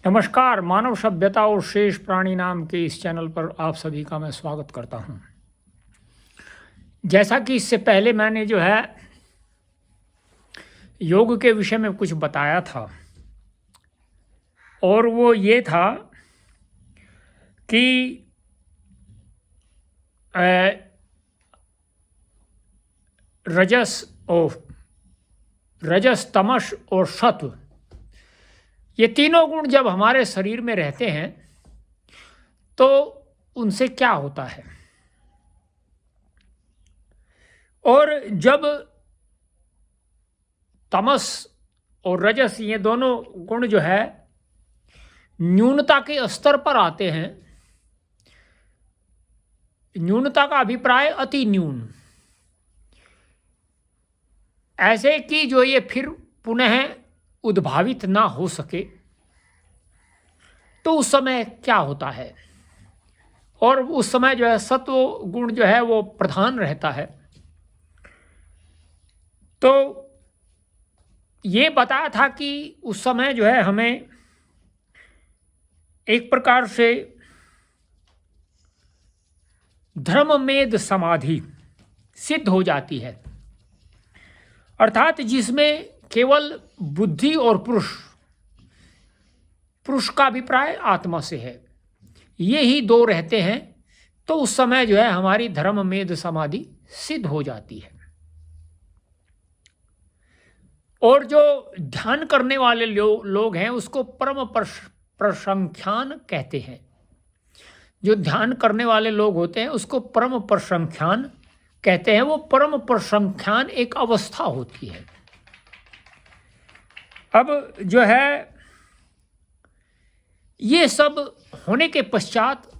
नमस्कार। मानव सभ्यता और शेष प्राणी नाम के इस चैनल पर आप सभी का मैं स्वागत करता हूं। जैसा कि इससे पहले मैंने जो है योग के विषय में कुछ बताया था, और वो ये था कि रजस, तमस और सत्व, ये तीनों गुण जब हमारे शरीर में रहते हैं तो उनसे क्या होता है। और जब तमस और रजस, ये दोनों गुण जो है न्यूनता के स्तर पर आते हैं, न्यूनता का अभिप्राय अति न्यून, ऐसे कि जो ये फिर पुनः उद्भावित ना हो सके, तो उस समय क्या होता है। और उस समय जो है सत्व गुण जो है वो प्रधान रहता है। तो ये बताया था कि उस समय जो है हमें एक प्रकार से धर्ममेध समाधि सिद्ध हो जाती है, अर्थात जिसमें केवल बुद्धि और पुरुष का अभिप्राय आत्मा से है, ये ही दो रहते हैं, तो उस समय जो है हमारी धर्ममेध समाधि सिद्ध हो जाती है। और जो ध्यान करने वाले लोग हैं उसको परम प्रसंख्यान कहते हैं। जो ध्यान करने वाले लोग होते हैं उसको परम प्रसंख्यान कहते हैं। वो परम प्रसंख्यान एक अवस्था होती है। अब जो है ये सब होने के पश्चात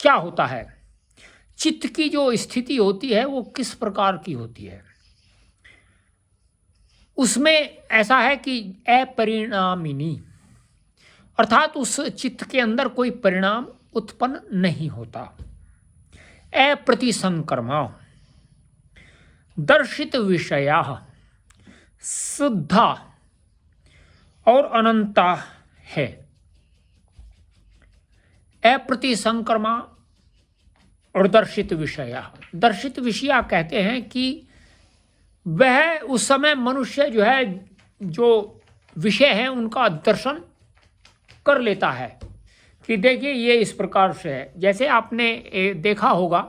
क्या होता है, चित्त की जो स्थिति होती है वो किस प्रकार की होती है। उसमें ऐसा है कि अपरिणामिनी, अर्थात उस चित्त के अंदर कोई परिणाम उत्पन्न नहीं होता। अप्रतिसंक्रमा, दर्शित विषया शुद्धा और अनंता है। अप्रतिसंक्रमा और दर्शित विषया, दर्शित विषया कहते हैं कि वह उस समय मनुष्य जो है जो विषय है उनका दर्शन कर लेता है कि देखिए ये इस प्रकार से है। जैसे आपने देखा होगा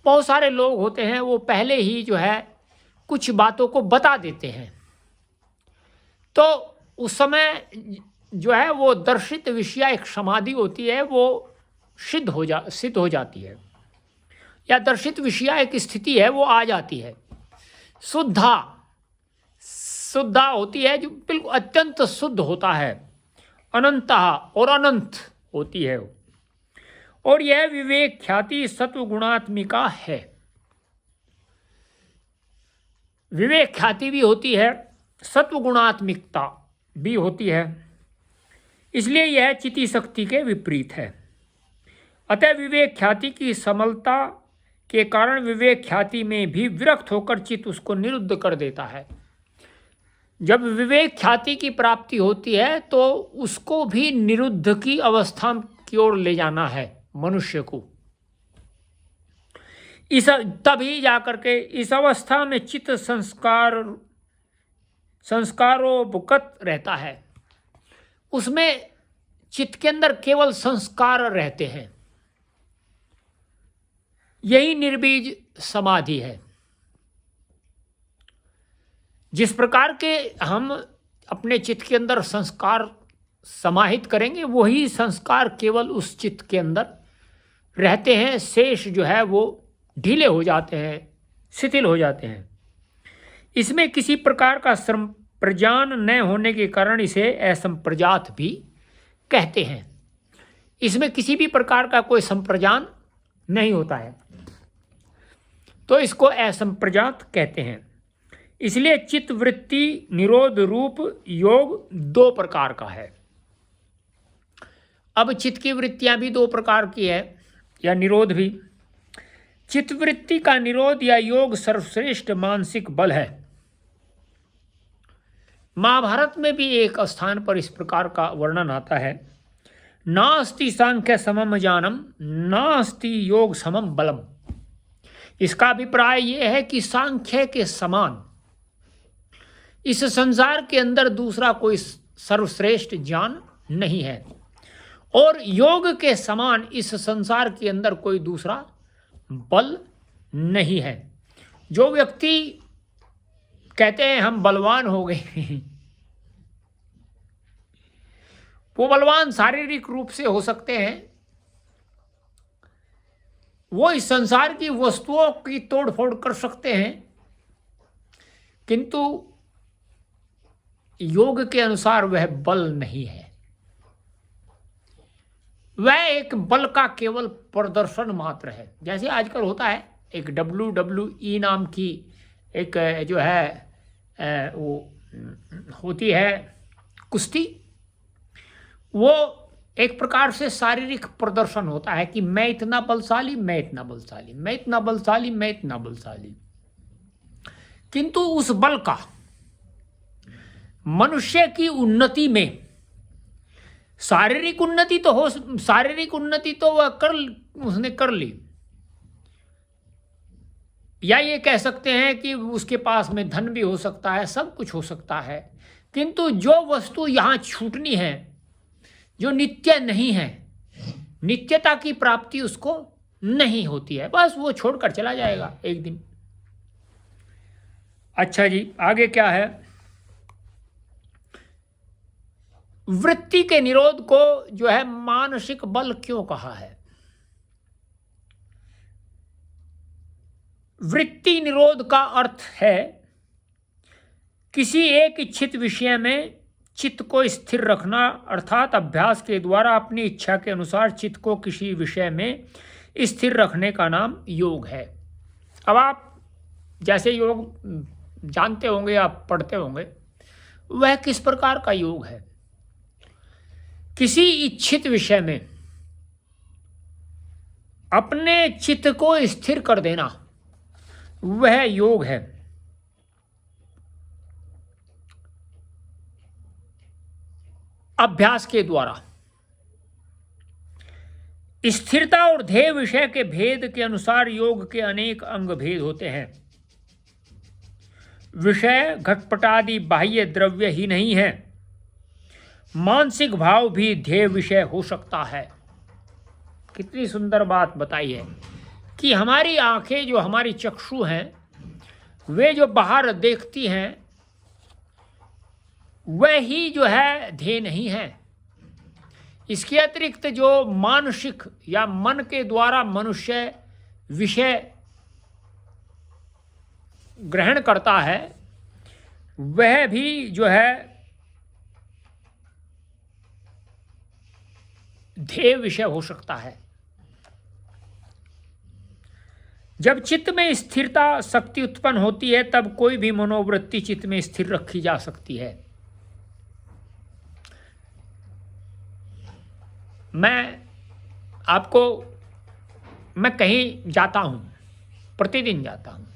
बहुत सारे लोग होते हैं वो पहले ही जो है कुछ बातों को बता देते हैं, तो उस समय जो है वो दर्शित विषय एक समाधि होती है, वो सिद्ध हो जाती है, या दर्शित विषय एक स्थिति है वो आ जाती है। शुद्धा होती है, जो बिल्कुल अत्यंत शुद्ध होता है। अनंता और अनंत होती है। और यह विवेक ख्याति सत्व गुणात्मिका है। विवेक ख्याति भी होती है, सत्व गुणात्मिकता भी होती है, इसलिए यह चिति शक्ति के विपरीत है। अतः विवेक ख्याति की समलता के कारण विवेक ख्याति में भी विरक्त होकर चित्त उसको निरुद्ध कर देता है। जब विवेक ख्याति की प्राप्ति होती है तो उसको भी निरुद्ध की अवस्था की ओर ले जाना है मनुष्य को। तभी जाकर के इस अवस्था में चित्त संस्कारोपगत रहता है। उसमें चित्त के अंदर केवल संस्कार रहते हैं। यही निर्बीज समाधि है। जिस प्रकार के हम अपने चित्त के अंदर संस्कार समाहित करेंगे वही संस्कार केवल उस चित्त के अंदर रहते हैं, शेष जो है वो ढीले हो जाते हैं, शिथिल हो जाते हैं। इसमें किसी प्रकार का संप्रजान न होने के कारण इसे असंप्रजात भी कहते हैं। इसमें किसी भी प्रकार का कोई संप्रजान नहीं होता है तो इसको असंप्रजात कहते हैं। इसलिए चित्त वृत्ति निरोध रूप योग दो प्रकार का है। अब चित्त की वृत्तियां भी दो प्रकार की है, या निरोध भी। चित्त वृत्ति का निरोध या योग सर्वश्रेष्ठ मानसिक बल है। महाभारत में भी एक स्थान पर इस प्रकार का वर्णन आता है, नास्ति सांख्य समम ज्ञानम नास्ति योग समम बलम। इसका अभिप्राय यह है कि सांख्य के समान इस संसार के अंदर दूसरा कोई सर्वश्रेष्ठ ज्ञान नहीं है, और योग के समान इस संसार के अंदर कोई दूसरा बल नहीं है। जो व्यक्ति कहते हैं हम बलवान हो गए, वो बलवान शारीरिक रूप से हो सकते हैं, वो इस संसार की वस्तुओं की तोड़फोड़ कर सकते हैं, किंतु योग के अनुसार वह बल नहीं है। वह एक बल का केवल प्रदर्शन मात्र है। जैसे आजकल होता है एक WWE नाम की एक जो है वो होती है कुश्ती, वो एक प्रकार से शारीरिक प्रदर्शन होता है कि मैं इतना बलशाली, मैं इतना बलशाली, मैं इतना बलशाली, मैं इतना बलशाली। किंतु उस बल का मनुष्य की उन्नति में शारीरिक उन्नति तो हो, शारीरिक उन्नति तो वह उसने कर ली, या ये कह सकते हैं कि उसके पास में धन भी हो सकता है, सब कुछ हो सकता है, किंतु जो वस्तु यहाँ छूटनी है, जो नित्य नहीं है, नित्यता की प्राप्ति उसको नहीं होती है, बस वो छोड़कर चला जाएगा एक दिन। अच्छा जी, आगे क्या है? वृत्ति के निरोध को जो है मानसिक बल क्यों कहा है? वृत्ति निरोध का अर्थ है किसी एक इच्छित विषय में चित्त को स्थिर रखना, अर्थात अभ्यास के द्वारा अपनी इच्छा के अनुसार चित्त को किसी विषय में स्थिर रखने का नाम योग है। अब आप जैसे योग जानते होंगे, आप पढ़ते होंगे, वह किस प्रकार का योग है? किसी इच्छित विषय में अपने चित्त को स्थिर कर देना, वह योग है। अभ्यास के द्वारा स्थिरता और ध्येय विषय के भेद के अनुसार योग के अनेक अंग भेद होते हैं। विषय घटपटादि बाह्य द्रव्य ही नहीं है, मानसिक भाव भी ध्येय विषय हो सकता है। कितनी सुंदर बात बताई है कि हमारी आंखें, जो हमारी चक्षु हैं, वे जो बाहर देखती हैं वह ही जो है ध्येय नहीं है। इसके अतिरिक्त जो मानसिक या मन के द्वारा मनुष्य विषय ग्रहण करता है, वह भी जो है ध्येय विषय हो सकता है। जब चित्त में स्थिरता शक्ति उत्पन्न होती है, तब कोई भी मनोवृत्ति चित्त में स्थिर रखी जा सकती है। मैं कहीं जाता हूँ, प्रतिदिन जाता हूँ,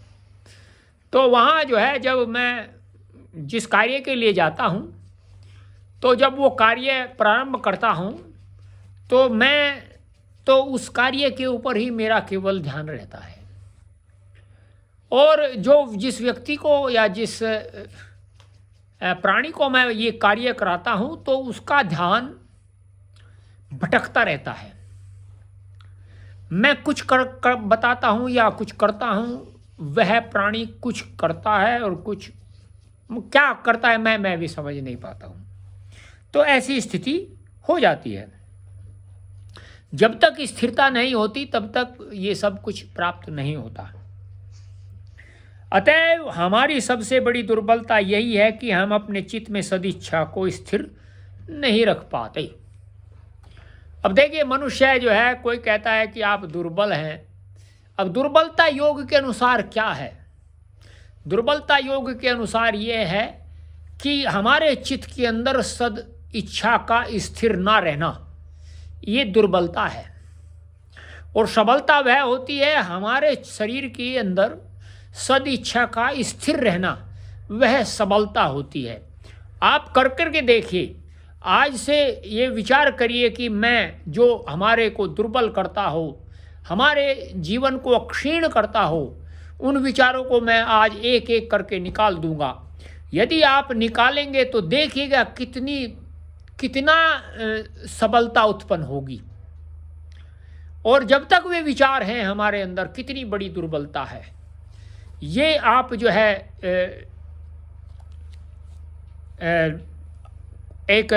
तो वहाँ जो है जब मैं जिस कार्य के लिए जाता हूँ, तो जब वो कार्य प्रारंभ करता हूँ, तो मैं तो उस कार्य के ऊपर ही मेरा केवल ध्यान रहता है, और जो जिस व्यक्ति को या जिस प्राणी को मैं ये कार्य कराता हूँ, तो उसका ध्यान भटकता रहता है। मैं कुछ कर बताता हूँ या कुछ करता हूँ, वह प्राणी कुछ करता है और कुछ क्या करता है मैं भी समझ नहीं पाता हूँ। तो ऐसी स्थिति हो जाती है। जब तक स्थिरता नहीं होती तब तक ये सब कुछ प्राप्त नहीं होता। अतएव हमारी सबसे बड़ी दुर्बलता यही है कि हम अपने चित्त में सदिच्छा को स्थिर नहीं रख पाते। अब देखिए, मनुष्य जो है, कोई कहता है कि आप दुर्बल हैं। अब दुर्बलता योग के अनुसार क्या है? दुर्बलता योग के अनुसार ये है कि हमारे चित्त के अंदर सद इच्छा का स्थिर ना रहना, ये दुर्बलता है। और सबलता वह होती है हमारे शरीर के अंदर सद इच्छा का स्थिर रहना, वह सबलता होती है। आप कर कर के देखिए। आज से ये विचार करिए कि मैं जो हमारे को दुर्बल करता हो, हमारे जीवन को क्षीण करता हो, उन विचारों को मैं आज एक एक करके निकाल दूंगा। यदि आप निकालेंगे तो देखिएगा कितना सबलता उत्पन्न होगी। और जब तक वे विचार हैं हमारे अंदर, कितनी बड़ी दुर्बलता है। ये आप जो है एक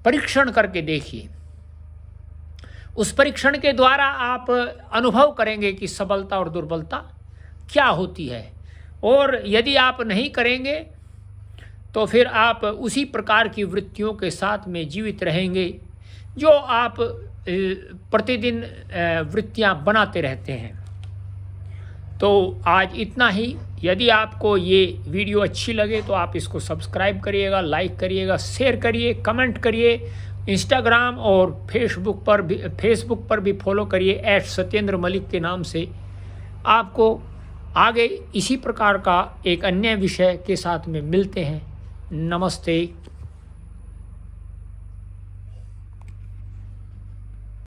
परीक्षण करके देखिए। उस परीक्षण के द्वारा आप अनुभव करेंगे कि सबलता और दुर्बलता क्या होती है। और यदि आप नहीं करेंगे तो फिर आप उसी प्रकार की वृत्तियों के साथ में जीवित रहेंगे जो आप प्रतिदिन वृत्तियां बनाते रहते हैं। तो आज इतना ही। यदि आपको ये वीडियो अच्छी लगे तो आप इसको सब्सक्राइब करिएगा, लाइक करिएगा, शेयर करिए, कमेंट करिए। इंस्टाग्राम और फेसबुक पर भी फॉलो करिए @सत्येंद्र मलिक के नाम से। आपको आगे इसी प्रकार का एक अन्य विषय के साथ में मिलते हैं। नमस्ते।